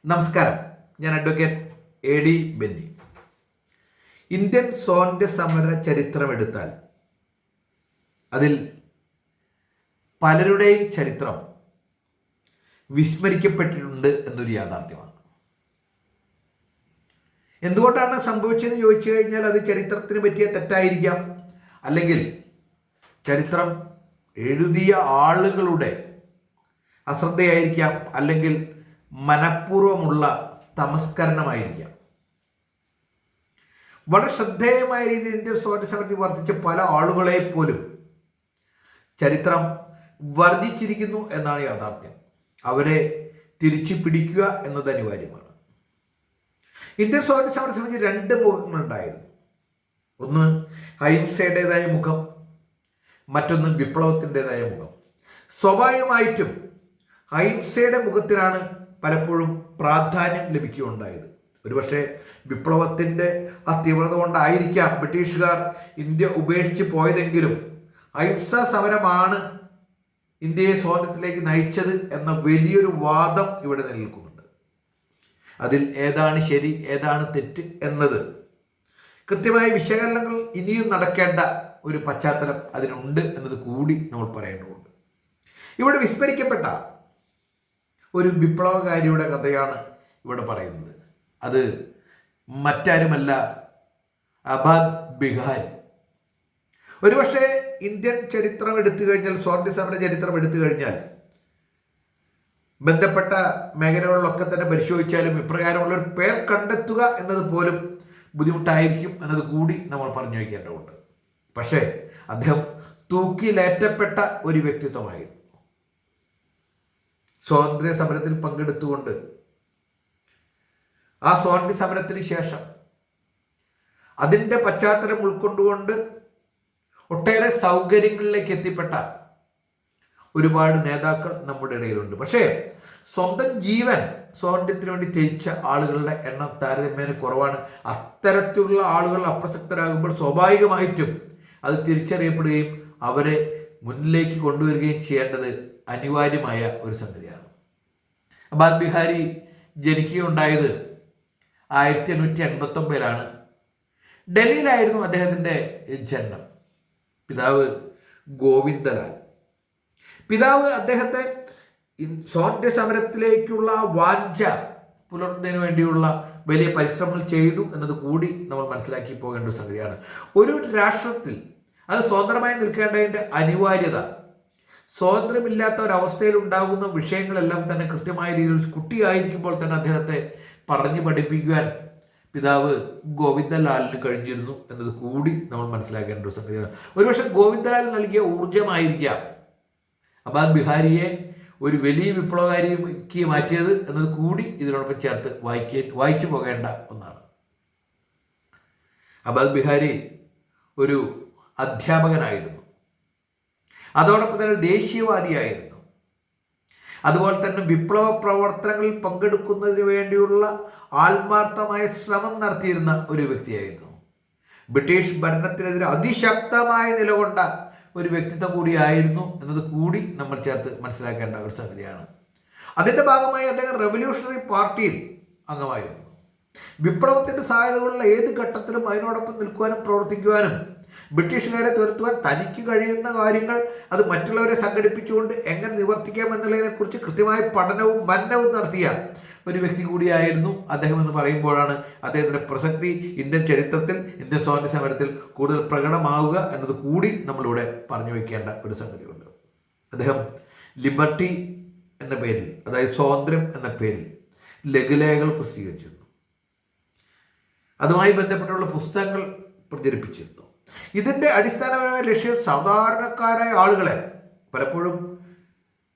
നമസ്കാരം. ഞാൻ advocate AD Benny. Indian സ്വാതന്ത്ര്യ സമര ചരിത്രമെടുത്താൽ അതിൽ പലരുടെയും ചരിത്രം വിസ്മരിക്കപ്പെട്ടിട്ടുണ്ട് എന്നൊരു യാഥാർത്ഥ്യമാണ്. എന്തുകൊണ്ടാണ് സംഭവിച്ചതെന്ന് ചോദിച്ചു കഴിഞ്ഞാൽ അത് ചരിത്രത്തിന് പറ്റിയ തെറ്റായിരിക്കാം, അല്ലെങ്കിൽ ചരിത്രം എഴുതിയ ആളുകളുടെ അശ്രദ്ധയായിരിക്കാം, അല്ലെങ്കിൽ മനഃപൂർവ്വമുള്ള തമസ്കരണമായിരിക്കാം. വളരെ ശ്രദ്ധേയമായ രീതിയിൽ ഇന്ത്യൻ സ്വാതന്ത്ര്യ സമരത്തിൽ വർദ്ധിച്ച പല ആളുകളെ പോലും ചരിത്രം വർജിച്ചിരിക്കുന്നു എന്നാണ് യാഥാർത്ഥ്യം. അവരെ തിരിച്ചു പിടിക്കുക എന്നത് അനിവാര്യമാണ്. ഇന്ത്യൻ സ്വാതന്ത്ര്യ സമരത്തെ സംബന്ധിച്ച് രണ്ട് മുഖങ്ങളുണ്ടായിരുന്നു. ഒന്ന് അഹിംസയുടേതായ മുഖം, മറ്റൊന്ന് വിപ്ലവത്തിൻ്റെതായ മുഖം. സ്വാഭാവികമായിട്ടും അഹിംസയുടെ മുഖത്തിനാണ് പലപ്പോഴും പ്രാധാന്യം ലഭിക്കുകയുണ്ടായത്. ഒരുപക്ഷെ വിപ്ലവത്തിൻ്റെ ആ തീവ്രത കൊണ്ടായിരിക്കാം ബ്രിട്ടീഷുകാർ ഇന്ത്യ ഉപേക്ഷിച്ച് പോയതെങ്കിലും അഹിംസാ സമരമാണ് ഇന്ത്യയെ സ്വാതന്ത്ര്യത്തിലേക്ക് നയിച്ചത് എന്ന വലിയൊരു വാദം ഇവിടെ നിലനിൽക്കുന്നുണ്ട്. അതിൽ ഏതാണ് ശരി, ഏതാണ് തെറ്റ് എന്നത് കൃത്യമായ വിശകലനങ്ങൾ ഇനിയും നടക്കേണ്ട ഒരു പശ്ചാത്തലം അതിനുണ്ട് എന്നത് കൂടി നമ്മൾ പറയേണ്ടതുണ്ട്. ഇവിടെ വിസ്മരിക്കപ്പെട്ട ഒരു വിപ്ലവകാരിയുടെ കഥയാണ് ഇവിടെ പറയുന്നത്. അത് മറ്റാരുമല്ല, അബാദ് ബിഹാരി. ഒരുപക്ഷെ ഇന്ത്യൻ ചരിത്രം എടുത്തു കഴിഞ്ഞാൽ, സ്വാതന്ത്ര്യ സമര ചരിത്രം എടുത്തു കഴിഞ്ഞാൽ, ബന്ധപ്പെട്ട മേഖലകളിലൊക്കെ തന്നെ പരിശോധിച്ചാലും ഇപ്രകാരമുള്ളൊരു പേർ കണ്ടെത്തുക എന്നത് പോലും ബുദ്ധിമുട്ടായിരിക്കും എന്നത് കൂടി നമ്മൾ പറഞ്ഞു വയ്ക്കേണ്ടതുണ്ട്. പക്ഷേ അദ്ദേഹം തൂക്കിലേറ്റപ്പെട്ട ഒരു വ്യക്തിത്വമായിരുന്നു. സ്വാതന്ത്ര്യ സമരത്തിൽ പങ്കെടുത്തുകൊണ്ട് ആ സ്വാതന്ത്ര്യ സമരത്തിന് ശേഷം അതിൻ്റെ പശ്ചാത്തലം ഉൾക്കൊണ്ടുകൊണ്ട് ഒട്ടേറെ സൗകര്യങ്ങളിലേക്ക് എത്തിപ്പെട്ട ഒരുപാട് നേതാക്കൾ നമ്മുടെ ഇടയിലുണ്ട്. പക്ഷേ സ്വന്തം ജീവൻ സ്വാതന്ത്ര്യത്തിന് വേണ്ടി ത്യജിച്ച ആളുകളുടെ എണ്ണം താരതമ്യേന കുറവാണ്. അത്തരത്തിലുള്ള ആളുകൾ അപ്രസക്തരാകുമ്പോൾ സ്വാഭാവികമായിട്ടും അത് തിരിച്ചറിയപ്പെടുകയും അവരെ മുന്നിലേക്ക് കൊണ്ടുവരികയും ചെയ്യേണ്ടത് അനിവാര്യമായ ഒരു സംഗതിയാണ്. അബാദ് ബിഹാരി ജനിക്കുകയുണ്ടായത് 1889 ഡൽഹിയിലായിരുന്നു അദ്ദേഹത്തിൻ്റെ ജന്മം. പിതാവ് ഗോവിന്ദലാൽ. പിതാവ് അദ്ദേഹത്തെ സ്വാതന്ത്ര്യ സമരത്തിലേക്കുള്ള വാഞ്ച പുലർത്തുന്നതിന് വേണ്ടിയുള്ള വലിയ പരിശ്രമങ്ങൾ ചെയ്തു എന്നത് കൂടി നമ്മൾ മനസ്സിലാക്കി പോകേണ്ട ഒരു സംഗതിയാണ്. ഒരു രാഷ്ട്രത്തിൽ അത് സ്വതന്ത്രമായി നിൽക്കേണ്ടതിൻ്റെ അനിവാര്യത, സ്വാതന്ത്ര്യമില്ലാത്ത ഒരവസ്ഥയിൽ ഉണ്ടാകുന്ന വിഷയങ്ങളെല്ലാം തന്നെ കൃത്യമായ രീതിയിൽ കുട്ടിയായിരിക്കുമ്പോൾ തന്നെ അദ്ദേഹത്തെ പറഞ്ഞു പഠിപ്പിക്കുവാൻ പിതാവ് ഗോവിന്ദലാലിന് കഴിഞ്ഞിരുന്നു എന്നത് കൂടി നമ്മൾ മനസ്സിലാക്കേണ്ട ഒരു സംഗതിയാണ്. ഒരുപക്ഷെ ഗോവിന്ദലാൽ നൽകിയ ഊർജമായിരിക്കാം അബാദ് ബിഹാരിയെ ഒരു വലിയ വിപ്ലവകാരിക്ക് മാറ്റിയത് എന്നത് കൂടി ഇതിനോടൊപ്പം ചേർത്ത് വായിച്ചു പോകേണ്ട ഒന്നാണ്. അബാദ് ബിഹാരി ഒരു അധ്യാപകനായിരുന്നു, അതോടൊപ്പം തന്നെ ദേശീയവാദിയായിരുന്നു, അതുപോലെ തന്നെ വിപ്ലവ പ്രവർത്തനങ്ങളിൽ പങ്കെടുക്കുന്നതിന് വേണ്ടിയുള്ള ആത്മാർത്ഥമായ ശ്രമം നടത്തിയിരുന്ന ഒരു വ്യക്തിയായിരുന്നു. ബ്രിട്ടീഷ് ഭരണത്തിനെതിരെ അതിശക്തമായി നിലകൊണ്ട ഒരു വ്യക്തിത്വം കൂടിയായിരുന്നു എന്നത് കൂടി നമ്മൾ ചേർത്ത് മനസ്സിലാക്കേണ്ട ഒരു സംഗതിയാണ്. അതിൻ്റെ ഭാഗമായി അദ്ദേഹം റവല്യൂഷണറി പാർട്ടിയിൽ അംഗമായിരുന്നു. വിപ്ലവത്തിൻ്റെ സാധ്യതകളുള്ള ഏത് ഘട്ടത്തിലും അതിനോടൊപ്പം നിൽക്കുവാനും പ്രവർത്തിക്കുവാനും ബ്രിട്ടീഷുകാരെ തുരത്തുവാൻ തനിക്ക് കഴിയുന്ന കാര്യങ്ങൾ അത് മറ്റുള്ളവരെ സംഘടിപ്പിച്ചുകൊണ്ട് എങ്ങനെ നിവർത്തിക്കാം എന്നുള്ളതിനെക്കുറിച്ച് കൃത്യമായ പഠനവും മനനവും നടത്തിയ ഒരു വ്യക്തി കൂടിയായിരുന്നു അദ്ദേഹം എന്ന് പറയുമ്പോഴാണ് അദ്ദേഹത്തിൻ്റെ പ്രസക്തി ഇന്ത്യൻ ചരിത്രത്തിൽ, ഇന്ത്യൻ സ്വാതന്ത്ര്യ സമരത്തിൽ കൂടുതൽ പ്രകടമാവുക എന്നത് കൂടി നമ്മളിവിടെ പറഞ്ഞു വയ്ക്കേണ്ട ഒരു സംഗതിയുണ്ട്. അദ്ദേഹം ലിബർട്ടി എന്ന പേരിൽ, അതായത് സ്വാതന്ത്ര്യം എന്ന പേരിൽ ലഘുലേഖകൾ പ്രസിദ്ധീകരിച്ചിരുന്നു. അതുമായി ബന്ധപ്പെട്ടുള്ള പുസ്തകങ്ങൾ പ്രചരിപ്പിച്ചിരുന്നു. ഇതിൻ്റെ അടിസ്ഥാനപരമായ ലക്ഷ്യം സാധാരണക്കാരായ ആളുകളെ, പലപ്പോഴും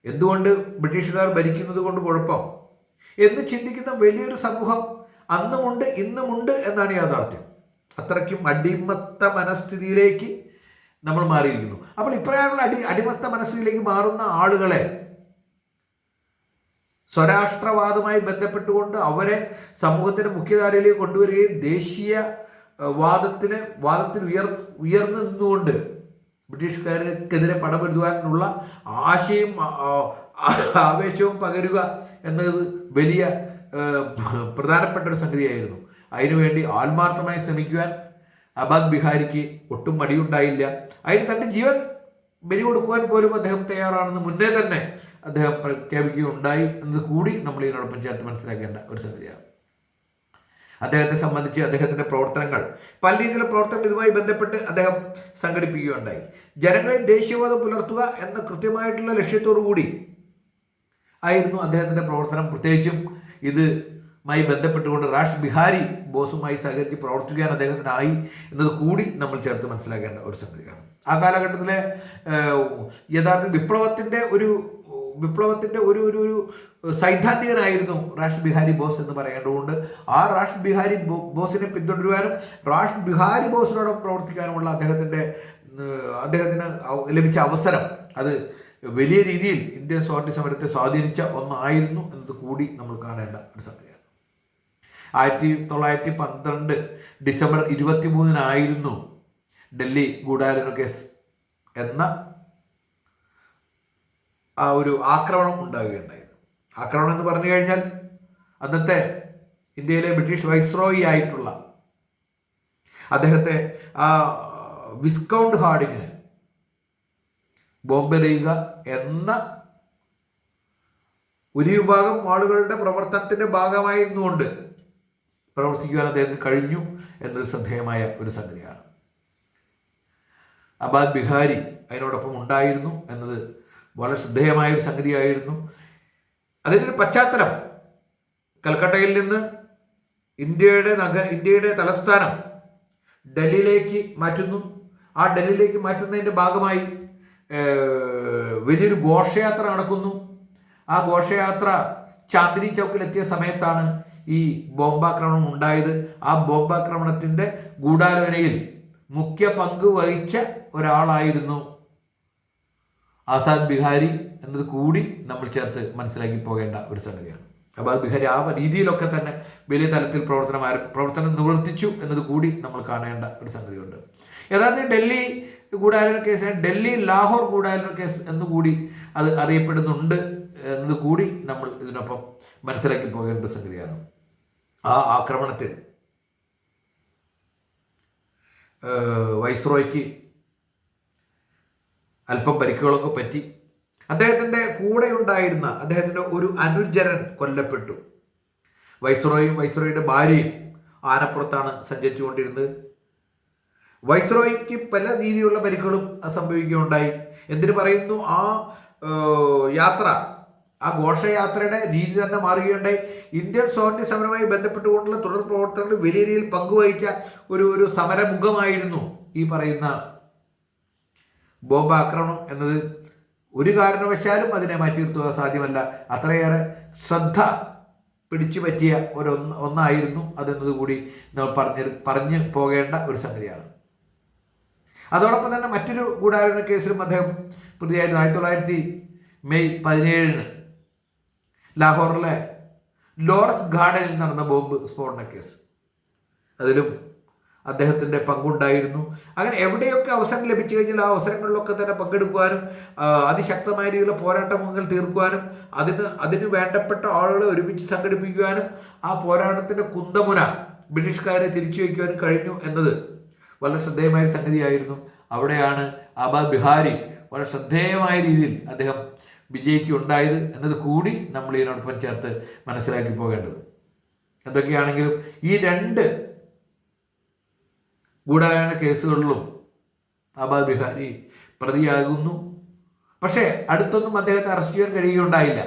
എന്തുകൊണ്ട് ബ്രിട്ടീഷുകാർ ഭരിക്കുന്നത് കൊണ്ട് കുഴപ്പം എന്ന് ചിന്തിക്കുന്ന വലിയൊരു സമൂഹം അന്നുമുണ്ട് ഇന്നുമുണ്ട് എന്നാണ് യാഥാർത്ഥ്യം. അത്രയ്ക്കും അടിമത്ത മനസ്ഥിതിയിലേക്ക് നമ്മൾ മാറിയിരിക്കുന്നു. അപ്പോൾ ഇപ്രകാരമുള്ള അടിമത്ത മനസ്ഥിതിയിലേക്ക് മാറുന്ന ആളുകളെ സ്വരാഷ്ട്രവാദവുമായി ബന്ധപ്പെട്ടുകൊണ്ട് അവരെ സമൂഹത്തിൻ്റെ മുഖ്യധാരയിലേക്ക് കൊണ്ടുവരികയും ദേശീയ വാദത്തിൽ ഉയർന്നു നിന്നുകൊണ്ട് ബ്രിട്ടീഷുകാർക്കെതിരെ പടപൊരുതുവാനുള്ള ആശയും ആവേശവും പകരുക എന്നത് വലിയ പ്രധാനപ്പെട്ട ഒരു സംഗതിയായിരുന്നു. അതിനുവേണ്ടി ആത്മാർത്ഥമായി ശ്രമിക്കുവാൻ അബാദ് ബിഹാരിക്ക് ഒട്ടും മടിയുണ്ടായില്ല. അതിന് തൻ്റെ ജീവൻ ബലി കൊടുക്കുവാൻ പോലും അദ്ദേഹം തയ്യാറാണെന്ന് മുന്നേ തന്നെ അദ്ദേഹം പ്രഖ്യാപിക്കുകയുണ്ടായി എന്നത് കൂടി നമ്മൾ ഇതിനോടൊപ്പം ചേർത്ത് മനസ്സിലാക്കേണ്ട ഒരു സംഗതിയാണ്. അദ്ദേഹത്തെ സംബന്ധിച്ച് അദ്ദേഹത്തിൻ്റെ പ്രവർത്തനങ്ങൾ, പല രീതിയിലുള്ള പ്രവർത്തനങ്ങൾ ഇതുമായി ബന്ധപ്പെട്ട് അദ്ദേഹം സംഘടിപ്പിക്കുകയുണ്ടായി. ജനങ്ങളിൽ ദേശീയവാദം പുലർത്തുക എന്ന കൃത്യമായിട്ടുള്ള ലക്ഷ്യത്തോടു കൂടി ആയിരുന്നു അദ്ദേഹത്തിൻ്റെ പ്രവർത്തനം. പ്രത്യേകിച്ചും ഇതുമായി ബന്ധപ്പെട്ടുകൊണ്ട് റാഷ് ബിഹാരി ബോസുമായി സഹകരിച്ച് പ്രവർത്തിക്കാൻ അദ്ദേഹത്തിനായി എന്നത് കൂടി നമ്മൾ ചേർത്ത് മനസ്സിലാക്കേണ്ട ഒരു സംഗതിയാണ്. ആ കാലഘട്ടത്തിലെ യഥാർത്ഥ വിപ്ലവത്തിൻ്റെ ഒരു ഒരു ഒരു സൈദ്ധാന്തികനായിരുന്നു റാഷ് ബിഹാരി ബോസ് എന്ന് പറയേണ്ടതുകൊണ്ട് ആ റാഷ് ബിഹാരി ബോസിനെ പിന്തുടരുവാനും റാഷ് ബിഹാരി ബോസിനോടൊപ്പം പ്രവർത്തിക്കാനുമുള്ള അദ്ദേഹത്തിന് ലഭിച്ച അവസരം അത് വലിയ രീതിയിൽ ഇന്ത്യൻ സ്വാതന്ത്ര്യ സമരത്തെ സ്വാധീനിച്ച ഒന്നായിരുന്നു എന്നത് കൂടി നമ്മൾ കാണേണ്ട ഒരു സംഗതിയാണ്. 1912 ഡിസംബർ 23 ഡൽഹി ഗൂഢാലോചന കേസ് എന്ന ആ ഒരു ആക്രമണം ഉണ്ടാവുകയുണ്ടായത്. ആക്രമണം എന്ന് പറഞ്ഞു കഴിഞ്ഞാൽ അന്നത്തെ ഇന്ത്യയിലെ ബ്രിട്ടീഷ് വൈസ്രോയി ആയിട്ടുള്ള അദ്ദേഹത്തെ ആ വിസ്കൗണ്ട് ഹാർഡിങ്ങിന് ബോംബെറിയുക എന്ന ഒരു വിഭാഗം ആളുകളുടെ പ്രവർത്തനത്തിൻ്റെ ഭാഗമായിരുന്നുകൊണ്ട് പ്രവർത്തിക്കുവാൻ അദ്ദേഹത്തിന് കഴിഞ്ഞു എന്നത് ശ്രദ്ധേയമായ ഒരു സംഗതിയാണ്. അബാദ് ബിഹാരി അതിനോടൊപ്പം ഉണ്ടായിരുന്നു എന്നത് വളരെ ശ്രദ്ധേയമായൊരു സംഗതിയായിരുന്നു. അതിനൊരു പശ്ചാത്തലം കൽക്കട്ടയിൽ നിന്ന് ഇന്ത്യയുടെ തലസ്ഥാനം ഡൽഹിയിലേക്ക് മാറ്റുന്നു. ആ ഡൽഹിയിലേക്ക് മാറ്റുന്നതിൻ്റെ ഭാഗമായി വലിയൊരു ഘോഷയാത്ര നടക്കുന്നു. ആ ഘോഷയാത്ര ചാന്ദിനി ചൗക്കിലെത്തിയ സമയത്താണ് ഈ ബോംബാക്രമണം ഉണ്ടായത്. ആ ബോംബാക്രമണത്തിൻ്റെ ഗൂഢാലോചനയിൽ മുഖ്യ പങ്ക് വഹിച്ച ഒരാളായിരുന്നു ആസാദ് ബിഹാരി എന്നത് കൂടി നമ്മൾ ചേർത്ത് മനസ്സിലാക്കി പോകേണ്ട ഒരു സംഗതിയാണ്. ആസാദ് ബിഹാരി ആ രീതിയിലൊക്കെ തന്നെ വലിയ തലത്തിൽ പ്രവർത്തനം നിവർത്തിച്ചു എന്നത് കൂടി നമ്മൾ കാണേണ്ട ഒരു സംഗതിയുണ്ട്. യഥാർത്ഥത്തിൽ ഡൽഹി ഗൂഢാലോചന കേസ് ഡൽഹി ലാഹോർ ഗൂഢാലോചന കേസ് എന്നുകൂടി അത് അറിയപ്പെടുന്നുണ്ട് എന്നത് കൂടി നമ്മൾ ഇതിനൊപ്പം മനസ്സിലാക്കി പോകേണ്ട ഒരു സംഗതിയാണ്. ആ ആക്രമണത്തിൽ വൈസ്രോയ്ക്ക് അല്പം പരിക്കുകളൊക്കെ പറ്റി. അദ്ദേഹത്തിൻ്റെ കൂടെ ഉണ്ടായിരുന്ന അദ്ദേഹത്തിൻ്റെ ഒരു അനുചരൻ കൊല്ലപ്പെട്ടു. വൈസ്രോയുടെ ഭാര്യയും ആനപ്പുറത്താണ് സഞ്ചരിച്ചുകൊണ്ടിരുന്നത്. വൈസ്രോയ്ക്ക് പല രീതിയിലുള്ള പരിക്കുകളും സംഭവിക്കുകയുണ്ടായി. എന്തിനു പറയുന്നു, ആ യാത്ര, ആ ഘോഷയാത്രയുടെ രീതി തന്നെ മാറുകയുണ്ടായി. ഇന്ത്യൻ സ്വാതന്ത്ര്യ സമരവുമായി ബന്ധപ്പെട്ടുകൊണ്ടുള്ള തുടർ പ്രവർത്തനങ്ങൾ വലിയ രീതിയിൽ പങ്കുവഹിച്ച ഒരു സമരമുഖമായിരുന്നു ഈ പറയുന്ന ബോംബ് ആക്രമണം എന്നത്. ഒരു കാരണവശാലും അതിനെ മാറ്റി നിർത്തുക സാധ്യമല്ല. അത്രയേറെ ശ്രദ്ധ പിടിച്ചു പറ്റിയ ഒന്നായിരുന്നു അതെന്നത് കൂടി നമ്മൾ പറഞ്ഞു പോകേണ്ട ഒരു സംഗതിയാണ്. അതോടൊപ്പം തന്നെ മറ്റൊരു ഗൂഢാലോചന കേസിലും അദ്ദേഹം പ്രതിയായിരുന്നു. 1900 മെയ് 17 ലാഹോറിലെ ലോറസ് ഗാർഡനിൽ നടന്ന ബോംബ് സ്ഫോടന കേസ്, അതിലും അദ്ദേഹത്തിൻ്റെ പങ്കുണ്ടായിരുന്നു. അങ്ങനെ എവിടെയൊക്കെ അവസരം ലഭിച്ചു കഴിഞ്ഞാൽ ആ അവസരങ്ങളിലൊക്കെ തന്നെ പങ്കെടുക്കുവാനും അതിശക്തമായ രീതിയിലുള്ള പോരാട്ടങ്ങൾ തീർക്കുവാനും അതിന് വേണ്ടപ്പെട്ട ആളുകളെ ഒരുമിച്ച് സംഘടിപ്പിക്കുവാനും ആ പോരാട്ടത്തിൻ്റെ കുന്തമുന ബ്രിട്ടീഷുകാരെ തിരിച്ചു വയ്ക്കുവാനും കഴിഞ്ഞു എന്നത് വളരെ ശ്രദ്ധേയമായ സംഗതിയായിരുന്നു. അവിടെയാണ് ആസാദ് ബിഹാരി വളരെ ശ്രദ്ധേയമായ രീതിയിൽ അദ്ദേഹം വിജയിക്കുകയുണ്ടായത് എന്നത് കൂടി നമ്മൾ ഇതിനോടൊപ്പം ചേർത്ത് മനസ്സിലാക്കി പോകേണ്ടത്. എന്തൊക്കെയാണെങ്കിലും ഈ രണ്ട് ഗൂഢാലോചന കേസുകളിലും ആസാദ് ബിഹാരി പ്രതിയാകുന്നു. പക്ഷേ അടുത്തൊന്നും അദ്ദേഹത്തെ അറസ്റ്റ് ചെയ്യാൻ കഴിയുകയുണ്ടായില്ല.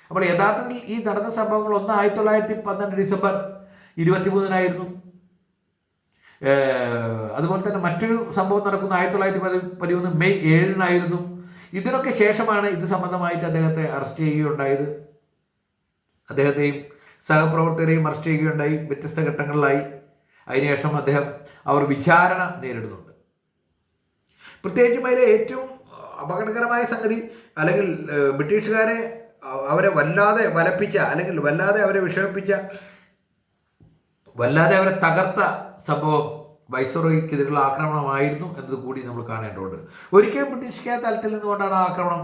അപ്പോൾ യഥാർത്ഥത്തിൽ ഈ നടന്ന സംഭവങ്ങൾ 1912 ഡിസംബർ 23 അതുപോലെ തന്നെ മറ്റൊരു സംഭവം നടക്കുന്ന 1913 മെയ് 7 ഇതിനൊക്കെ ശേഷമാണ് ഇത് സംബന്ധമായിട്ട് അദ്ദേഹത്തെ അറസ്റ്റ് ചെയ്യുകയുണ്ടായത്. അദ്ദേഹത്തെയും സഹപ്രവർത്തകരെയും അറസ്റ്റ് ചെയ്യുകയുണ്ടായി വ്യത്യസ്ത ഘട്ടങ്ങളിലായി. അതിനുശേഷം അവർ വിചാരണ നേരിടുന്നുണ്ട്. പ്രത്യേകിച്ചും അതിലെ ഏറ്റവും അപകടകരമായ സംഗതി, അല്ലെങ്കിൽ ബ്രിട്ടീഷുകാരെ അവരെ വല്ലാതെ വലപ്പിച്ച, അല്ലെങ്കിൽ വല്ലാതെ അവരെ വിഷമിപ്പിച്ച, വല്ലാതെ അവരെ തകർത്ത സംഭവം വൈസ്രോയ്ക്കെതിരെയുള്ള ആക്രമണമായിരുന്നു എന്നത് കൂടി നമ്മൾ കാണേണ്ടതുണ്ട്. ഒരിക്കലും ബ്രിട്ടീഷുകാർ തലത്തിൽ നിന്നുകൊണ്ടാണ് ആക്രമണം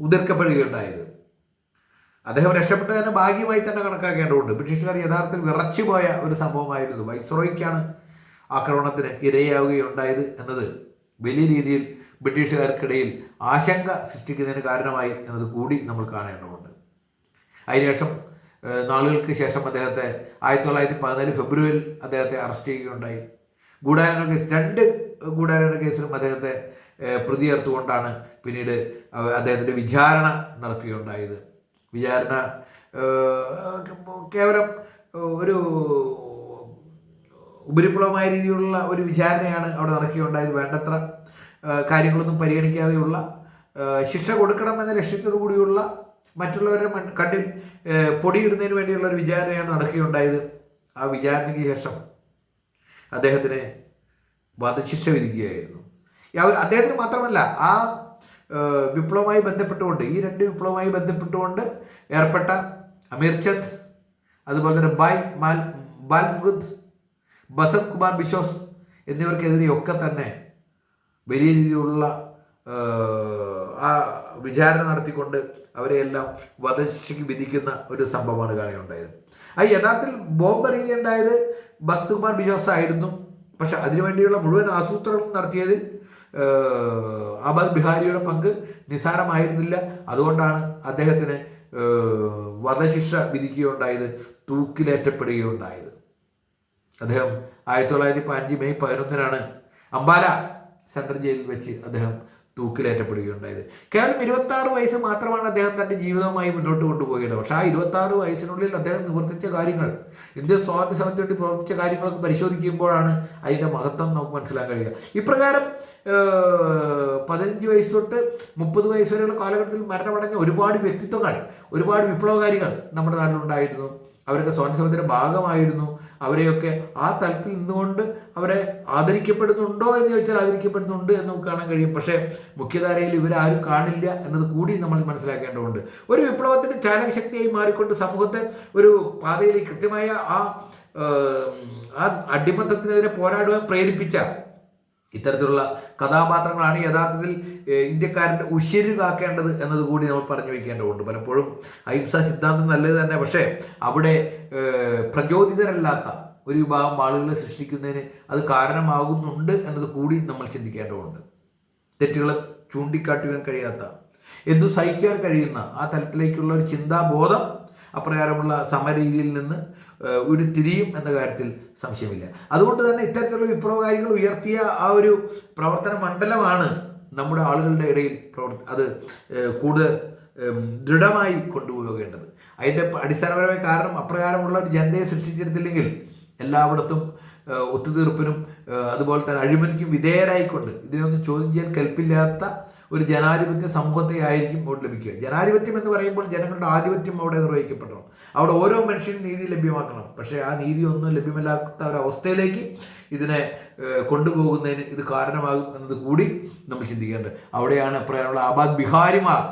ഉതിർക്കപ്പെടുകയുണ്ടായത്. അദ്ദേഹം രക്ഷപ്പെട്ട തന്നെ ഭാഗ്യമായി തന്നെ കണക്കാക്കേണ്ടതുണ്ട്. ബ്രിട്ടീഷുകാർ യഥാർത്ഥത്തിൽ വിറച്ചുപോയ ഒരു സംഭവമായിരുന്നു. വൈസ്രോയ്ക്കാണ് ആക്രമണത്തിന് ഇരയാവുകയുണ്ടായത് എന്നത് വലിയ രീതിയിൽ ബ്രിട്ടീഷുകാർക്കിടയിൽ ആശങ്ക സൃഷ്ടിക്കുന്നതിന് കാരണമായി എന്നത് കൂടി നമ്മൾ കാണേണ്ടതുണ്ട്. അതിനുശേഷം നാളുകൾക്ക് ശേഷം അദ്ദേഹത്തെ 1914 ഫെബ്രുവരിയിൽ അദ്ദേഹത്തെ അറസ്റ്റ് ചെയ്യുകയുണ്ടായി. ഗൂഢാലോചന കേസ് 2 ഗൂഢാലോചന കേസിലും അദ്ദേഹത്തെ പ്രതി ചേർത്തുകൊണ്ടാണ് പിന്നീട് അദ്ദേഹത്തിൻ്റെ വിചാരണ നടക്കുകയുണ്ടായത്. വിചാരണ കേവലം ഒരു ഉപരിപ്ലവമായ രീതിയിലുള്ള ഒരു വിചാരണയാണ് അവിടെ നടക്കുകയുണ്ടായത്. വേണ്ടത്ര കാര്യങ്ങളൊന്നും പരിഗണിക്കാതെയുള്ള ശിക്ഷ കൊടുക്കണമെന്ന ലക്ഷ്യത്തോടു കൂടിയുള്ള മറ്റുള്ളവരുടെ കണ്ണിൽ പൊടിയിടുന്നതിന് വേണ്ടിയുള്ള ഒരു വിചാരണയാണ് നടക്കുകയുണ്ടായത്. ആ വിചാരണയ്ക്ക് ശേഷം അദ്ദേഹത്തിന് വധശിക്ഷ വിധിക്കുകയായിരുന്നു. അദ്ദേഹത്തിന് മാത്രമല്ല, ആ വിപ്ലവവുമായി ബന്ധപ്പെട്ടുകൊണ്ട്, ഈ 2 വിപ്ലവവുമായി ബന്ധപ്പെട്ടുകൊണ്ട് ഏർപ്പെട്ട അമീർചന്ദ്, അതുപോലെ തന്നെ ബാൽ മുകുന്ദ്, ബസന്ത് കുമാർ ബിശ്വാസ് എന്നിവർക്കെതിരെയൊക്കെ തന്നെ വലിയ രീതിയിലുള്ള ആ വിചാരണ നടത്തിക്കൊണ്ട് അവരെയെല്ലാം വധശിക്ഷയ്ക്ക് വിധിക്കുന്ന ഒരു സംഭവമാണ് കാണുകയുണ്ടായത്. അത് യഥാർത്ഥത്തിൽ ബോംബ് എറിയുകയുണ്ടായത് ബസന്ത് കുമാർ ബിശ്വാസ് ആയിരുന്നു. പക്ഷെ അതിനുവേണ്ടിയുള്ള മുഴുവൻ ആസൂത്രണം നടത്തിയതിൽ ആബാദ് ബിഹാരിയുടെ പങ്ക് നിസ്സാരമായിരുന്നില്ല. അതുകൊണ്ടാണ് അദ്ദേഹത്തിന് വധശിക്ഷ വിധിക്കുകയുണ്ടായത്, തൂക്കിലേറ്റപ്പെടുകയുണ്ടായത്. അദ്ദേഹം 1915 മെയ് 11 അംബാല സെൻട്രൽ ജയിലിൽ വെച്ച് അദ്ദേഹം തൂക്കിലേറ്റപ്പെടുകയുണ്ടായത്. കേവലം 26 വയസ്സ് മാത്രമാണ് അദ്ദേഹം തൻ്റെ ജീവിതവുമായി മുന്നോട്ട് കൊണ്ടുപോകേണ്ടത്. പക്ഷേ ആ 26 വയസ്സിനുള്ളിൽ അദ്ദേഹം നിവർത്തിച്ച കാര്യങ്ങൾ, ഇന്ത്യൻ സ്വാതന്ത്ര്യ സമരത്തിന് വേണ്ടി പ്രവർത്തിച്ച കാര്യങ്ങളൊക്കെ പരിശോധിക്കുമ്പോഴാണ് അതിൻ്റെ മഹത്വം നമുക്ക് മനസ്സിലാക്കാൻ കഴിയുക. ഇപ്രകാരം 15 വയസ്സ് തൊട്ട് 30 വയസ്സ് വരെയുള്ള കാലഘട്ടത്തിൽ മരണമടഞ്ഞ ഒരുപാട് വ്യക്തിത്വങ്ങൾ, ഒരുപാട് വിപ്ലവകാരികൾ നമ്മുടെ നാട്ടിലുണ്ടായിരുന്നു. അവരൊക്കെ സ്വാതന്ത്ര്യ സമരത്തിൻ്റെ ഭാഗമായിരുന്നു. അവരെയൊക്കെ ആ തലത്തിൽ നിന്നുകൊണ്ട് അവരെ ആദരിക്കപ്പെടുന്നുണ്ടോ എന്ന് ചോദിച്ചാൽ ആദരിക്കപ്പെടുന്നുണ്ട് എന്ന് നമുക്ക് കാണാൻ കഴിയും. പക്ഷേ മുഖ്യധാരയിൽ ഇവരാരും കാണില്ല എന്നത് കൂടി നമ്മൾ മനസ്സിലാക്കേണ്ടതുണ്ട്. ഒരു വിപ്ലവത്തിൻ്റെ ചാലകശക്തിയായി മാറിക്കൊണ്ട് സമൂഹത്തെ ഒരു പാതയിലേക്ക് കൃത്യമായ ആ അടിമത്തത്തിനെതിരെ പോരാടുവാൻ പ്രേരിപ്പിച്ച ഇത്തരത്തിലുള്ള കഥാപാത്രങ്ങളാണ് യഥാർത്ഥത്തിൽ ഇന്ത്യക്കാരൻ്റെ ഉശിര് കാക്കേണ്ടത് എന്നത് കൂടി നമ്മൾ പറഞ്ഞു വയ്ക്കേണ്ടതുണ്ട്. പലപ്പോഴും അഹിംസാ സിദ്ധാന്തം നല്ലത് തന്നെ, പക്ഷേ അവിടെ പ്രചോദിതരല്ലാത്ത ഒരു വിഭാഗം ആളുകളെ സൃഷ്ടിക്കുന്നതിന് അത് കാരണമാകുന്നുണ്ട് എന്നത് കൂടി നമ്മൾ ചിന്തിക്കേണ്ടതുണ്ട്. തെറ്റുകളെ ചൂണ്ടിക്കാട്ടുവാൻ കഴിയാത്ത, എന്തു സഹിക്കാൻ കഴിയുന്ന ആ തലത്തിലേക്കുള്ള ഒരു ചിന്താബോധം അപ്രകാരമുള്ള സമരീതിയിൽ നിന്ന് ഉരുത്തിരിയും എന്ന കാര്യത്തിൽ സംശയമില്ല. അതുകൊണ്ട് തന്നെ ഇത്തരത്തിലുള്ള വിപ്ലവകാരികൾ ഉയർത്തിയ ആ ഒരു പ്രവർത്തന മണ്ഡലമാണ് നമ്മുടെ ആളുകളുടെ ഇടയിൽ അത് കൂടുതൽ ദൃഢമായി കൊണ്ടുപോകേണ്ടത്. അതിൻ്റെ അടിസ്ഥാനപരമായ കാരണം അപ്രകാരമുള്ള ഒരു ജനതയെ സൃഷ്ടിച്ചെടുത്തില്ലെങ്കിൽ എല്ലായിടത്തും ഒത്തുതീർപ്പിനും അതുപോലെ തന്നെ അഴിമതിക്കും വിധേയരായിക്കൊണ്ട് ഇതിനൊന്നും ചോദ്യം ചെയ്യാൻ കൽപ്പില്ലാത്ത ഒരു ജനാധിപത്യ സമൂഹത്തെ ആയിരിക്കും അവിടെ ലഭിക്കുക. ജനാധിപത്യം എന്ന് പറയുമ്പോൾ ജനങ്ങളുടെ ആധിപത്യം അവിടെ നിർവഹിക്കപ്പെടണം. അവിടെ ഓരോ മനുഷ്യനും നീതി ലഭ്യമാക്കണം. പക്ഷേ ആ നീതി ഒന്നും ലഭ്യമല്ലാത്ത ഒരവസ്ഥയിലേക്ക് ഇതിനെ കൊണ്ടുപോകുന്നതിന് ഇത് കാരണമാകും എന്നത് കൂടി നമ്മൾ ചിന്തിക്കേണ്ടത്. അവിടെയാണ് അപ്രകാരമുള്ള ആബാദ് ബിഹാരിമാർ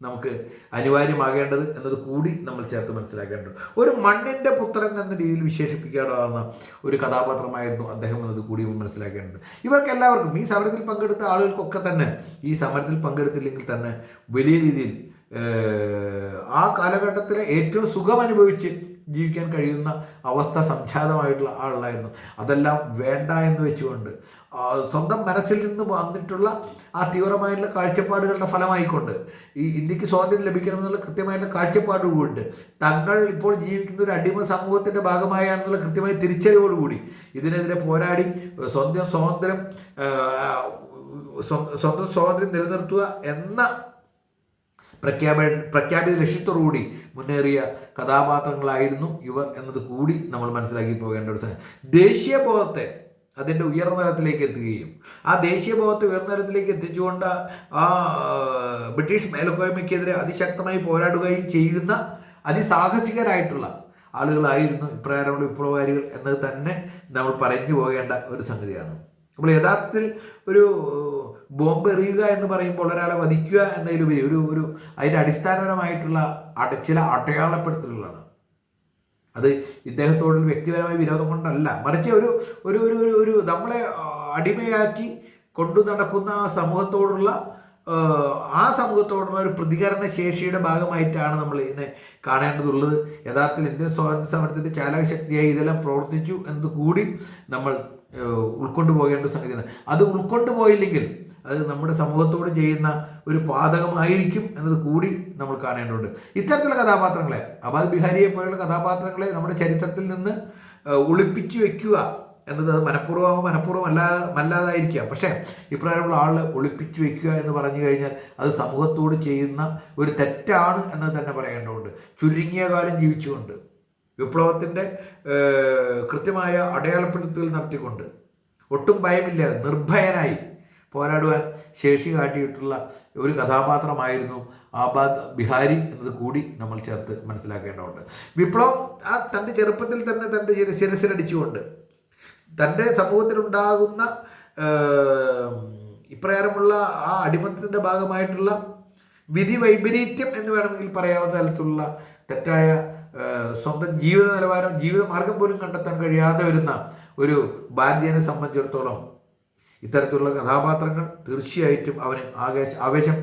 നമുക്ക് അനിവാര്യമാകേണ്ടത് എന്നത് കൂടി നമ്മൾ ചേർത്ത് മനസ്സിലാക്കേണ്ടത്. ഒരു മണ്ണിൻ്റെ പുത്രൻ എന്ന രീതിയിൽ വിശേഷിപ്പിക്കാനാവുന്ന ഒരു കഥാപാത്രമായിരുന്നു അദ്ദേഹം എന്നത് കൂടി മനസ്സിലാക്കേണ്ടത്. ഇവർക്കെല്ലാവർക്കും, ഈ സമരത്തിൽ പങ്കെടുത്ത ആളുകൾക്കൊക്കെ തന്നെ, ഈ സമരത്തിൽ പങ്കെടുത്തില്ലെങ്കിൽ തന്നെ വലിയ രീതിയിൽ ആ കാലഘട്ടത്തിലെ ഏറ്റവും സുഖം അനുഭവിച്ച് ജീവിക്കാൻ കഴിയുന്ന അവസ്ഥ സംജാതമായിട്ടുള്ള ആളായിരുന്നു. അതെല്ലാം വേണ്ട എന്ന് വെച്ചുകൊണ്ട് സ്വന്തം മനസ്സിൽ നിന്ന് വന്നിട്ടുള്ള ആ തീവ്രമായിട്ടുള്ള കാഴ്ചപ്പാടുകളുടെ ഫലമായിക്കൊണ്ട് ഈ ഇന്ത്യക്ക് സ്വാതന്ത്ര്യം ലഭിക്കണമെന്നുള്ള കൃത്യമായിട്ടുള്ള കാഴ്ചപ്പാടുകൊണ്ട് തങ്ങൾ ഇപ്പോൾ ജീവിക്കുന്ന ഒരു അടിമ സമൂഹത്തിൻ്റെ ഭാഗമായാണെന്നുള്ള കൃത്യമായ തിരിച്ചറിവോടുകൂടി ഇതിനെതിരെ പോരാടി സ്വന്തം സ്വാതന്ത്ര്യം നിലനിർത്തുക എന്ന പ്രഖ്യാപിത ലക്ഷ്യത്തോടുകൂടി മുന്നേറിയ കഥാപാത്രങ്ങളായിരുന്നു ഇവർ എന്നത് കൂടി നമ്മൾ മനസ്സിലാക്കി പോകേണ്ട ഒരു സാധനം. ദേശീയബോധത്തെ അതിൻ്റെ ഉയർന്ന തലത്തിലേക്ക് എത്തുകയും ആ ദേശീയബോധത്തെ ഉയർന്ന തലത്തിലേക്ക് എത്തിച്ചുകൊണ്ട് ആ ബ്രിട്ടീഷ് മേൽക്കോയ്മയ്ക്കെതിരെ അതിശക്തമായി പോരാടുകയും ചെയ്യുന്ന അതിസാഹസികരായിട്ടുള്ള ആളുകളായിരുന്നു ഇപ്രകാരമുള്ള വിപ്ലവകാരികൾ എന്നത് തന്നെ നമ്മൾ പറഞ്ഞു പോകേണ്ട ഒരു സംഗതിയാണ്. നമ്മൾ യഥാർത്ഥത്തിൽ ഒരു ബോംബ് എറിയുക എന്ന് പറയുമ്പോൾ ഒരാളെ വധിക്കുക എന്നതിലുപരി ഒരു അതിൻ്റെ അടിസ്ഥാനപരമായിട്ടുള്ള ചില അടയാളപ്പെടുത്തലുകളാണ്. അത് ഇദ്ദേഹത്തോടുള്ള വ്യക്തിപരമായ വിരോധം കൊണ്ടല്ല, മറിച്ച് ഒരു നമ്മളെ അടിമയാക്കി കൊണ്ടു നടക്കുന്ന ആ സമൂഹത്തോടുള്ള ആ സമൂഹത്തോടുള്ള ഒരു പ്രതികരണ ശേഷിയുടെ ഭാഗമായിട്ടാണ് നമ്മൾ ഇതിനെ കാണേണ്ടതുള്ളത്. യഥാർത്ഥത്തിൽ ഇന്ത്യൻ സ്വാതന്ത്ര്യ സമരത്തിൻ്റെ ചാലകശക്തിയായി ഇതെല്ലാം പ്രവർത്തിച്ചു എന്നത് കൂടി നമ്മൾ ഉൾക്കൊണ്ടു പോകേണ്ട സംഗതിയാണ്. അത് ഉൾക്കൊണ്ടു പോയില്ലെങ്കിൽ അത് നമ്മുടെ സമൂഹത്തോട് ചെയ്യുന്ന ഒരു പാതകമായിരിക്കും എന്നത് കൂടി നമ്മൾ കാണേണ്ടതുണ്ട്. ഇത്തരത്തിലുള്ള കഥാപാത്രങ്ങളെ, ആബാദ് ബിഹാരിയെ പോലുള്ള കഥാപാത്രങ്ങളെ നമ്മുടെ ചരിത്രത്തിൽ നിന്ന് ഒളിപ്പിച്ചു വെക്കുക എന്നത് അത് മനഃപൂർവ്വമല്ലാതായിരിക്കാം. പക്ഷേ ഇപ്രകാരമുള്ള ആൾ ഒളിപ്പിച്ചു വെക്കുക എന്ന് പറഞ്ഞു കഴിഞ്ഞാൽ അത് സമൂഹത്തോട് ചെയ്യുന്ന ഒരു തെറ്റാണ് എന്ന് തന്നെ പറയേണ്ടതുണ്ട്. ചുരുങ്ങിയ കാലം ജീവിച്ചുകൊണ്ട് വിപ്ലവത്തിൻ്റെ കൃത്യമായ അടയാളപ്പെടുത്തൽ നടത്തിക്കൊണ്ട് ഒട്ടും ഭയമില്ലാതെ നിർഭയനായി പോരാടുവാൻ ശേഷി കാട്ടിയിട്ടുള്ള ഒരു കഥാപാത്രമായിരുന്നു ആബാദ് ബിഹാരി എന്നത് കൂടി നമ്മൾ ചേർത്ത് മനസ്സിലാക്കേണ്ടതുണ്ട്. വിപ്ലവം തൻ്റെ ചെറുപ്പത്തിൽ തന്നെ തൻ്റെ ശിരസിലടിച്ചുകൊണ്ട് തൻ്റെ സമൂഹത്തിലുണ്ടാകുന്ന ഇപ്രകാരമുള്ള ആ അടിമത്തത്തിൻ്റെ ഭാഗമായിട്ടുള്ള വിധി വൈപരീത്യം എന്ന് വേണമെങ്കിൽ പറയാവുന്ന തരത്തിലുള്ള തെറ്റായ സ്വന്തം ജീവിത നിലവാരം, ജീവിത മാർഗം പോലും കണ്ടെത്താൻ കഴിയാതെ വരുന്ന ഒരു ഭാരതീയനെ സംബന്ധിച്ചിടത്തോളം ഇത്തരത്തിലുള്ള കഥാപാത്രങ്ങൾ തീർച്ചയായിട്ടും അവന് ആവേശം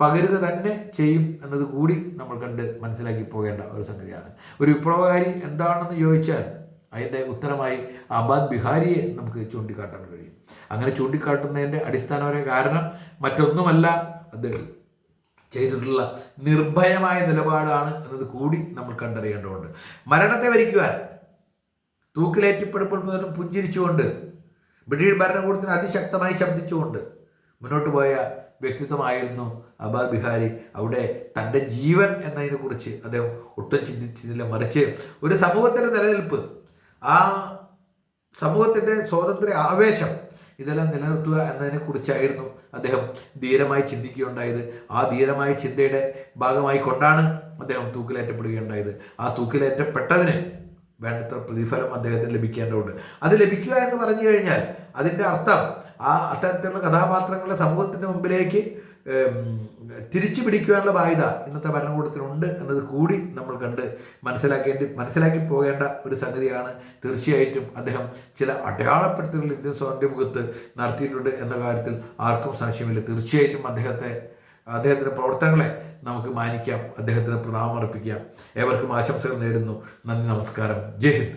പകരുക തന്നെ ചെയ്യും എന്നത് കൂടി നമ്മൾ കണ്ട് മനസ്സിലാക്കി പോകേണ്ട ഒരു സംഗതിയാണ്. ഒരു വിപ്ലവകാരി എന്താണെന്ന് ചോദിച്ചാൽ അതിൻ്റെ ഉത്തരമായി ആബാദ് ബിഹാരിയെ നമുക്ക് ചൂണ്ടിക്കാട്ടാൻ കഴിയും. അങ്ങനെ ചൂണ്ടിക്കാട്ടുന്നതിൻ്റെ അടിസ്ഥാനപരമായ കാരണം മറ്റൊന്നുമല്ല, അദ്ദേഹം ചെയ്തിട്ടുള്ള നിർഭയമായ നിലപാടാണ് എന്നത് കൂടി നമ്മൾ കണ്ടറിയേണ്ടതുണ്ട്. മരണത്തെ വരിക്കുവാൻ തൂക്കിലേറ്റപ്പെടുമ്പോഴും പുഞ്ചിരിച്ചുകൊണ്ട് ബ്രിട്ടീഷ് ഭരണകൂടത്തിന് അതിശക്തമായി ശബ്ദിച്ചുകൊണ്ട് മുന്നോട്ട് പോയ വ്യക്തിത്വമായിരുന്നു ആബാദ് ബിഹാരി. അവിടെ തൻ്റെ ജീവൻ എന്നതിനെക്കുറിച്ച് അദ്ദേഹം ഒട്ടും ചിന്തിച്ചില്ല. മറിച്ച് ഒരു സമൂഹത്തിൻ്റെ നിലനിൽപ്പ്, ആ സമൂഹത്തിൻ്റെ സ്വാതന്ത്ര്യ ആവേശം ഇതെല്ലാം നിലനിർത്തുക എന്നതിനെക്കുറിച്ചായിരുന്നു അദ്ദേഹം ധീരമായി ചിന്തിക്കുകയുണ്ടായത്. ആ ധീരമായ ചിന്തയുടെ ഭാഗമായി കൊണ്ടാണ് അദ്ദേഹം തൂക്കിലേറ്റപ്പെടുകയുണ്ടായത്. ആ തൂക്കിലേറ്റപ്പെട്ടതിന് വേണ്ടത്ര പ്രതിഫലം അദ്ദേഹത്തിന് ലഭിക്കേണ്ടതുണ്ട്. അത് ലഭിക്കുക എന്ന് പറഞ്ഞു കഴിഞ്ഞാൽ അതിൻ്റെ അർത്ഥം അത്തരത്തിലുള്ള കഥാപാത്രങ്ങളെ സമൂഹത്തിൻ്റെ മുമ്പിലേക്ക് തിരിച്ചു പിടിക്കുവാനുള്ള ബാധ്യത ഇന്നത്തെ ഭരണകൂടത്തിനുണ്ട് എന്നത് കൂടി നമ്മൾ കണ്ട് മനസ്സിലാക്കി പോകേണ്ട ഒരു സംഗതിയാണ്. തീർച്ചയായിട്ടും അദ്ദേഹം ചില അടയാളപ്പെടുത്തലുകൾ ഇന്ത്യൻ സ്വാതന്ത്ര്യമുഖത്ത് നടത്തിയിട്ടുണ്ട് എന്ന കാര്യത്തിൽ ആർക്കും സംശയമില്ല. തീർച്ചയായിട്ടും അദ്ദേഹത്തിൻ്റെ പ്രവർത്തനങ്ങളെ നമുക്ക് മാനിക്കാം, അദ്ദേഹത്തിന് പ്രണാമം അർപ്പിക്കാം. ഏവർക്കും ആശംസകൾ നേരുന്നു. നന്ദി, നമസ്കാരം, ജയ് ഹിന്ദ്.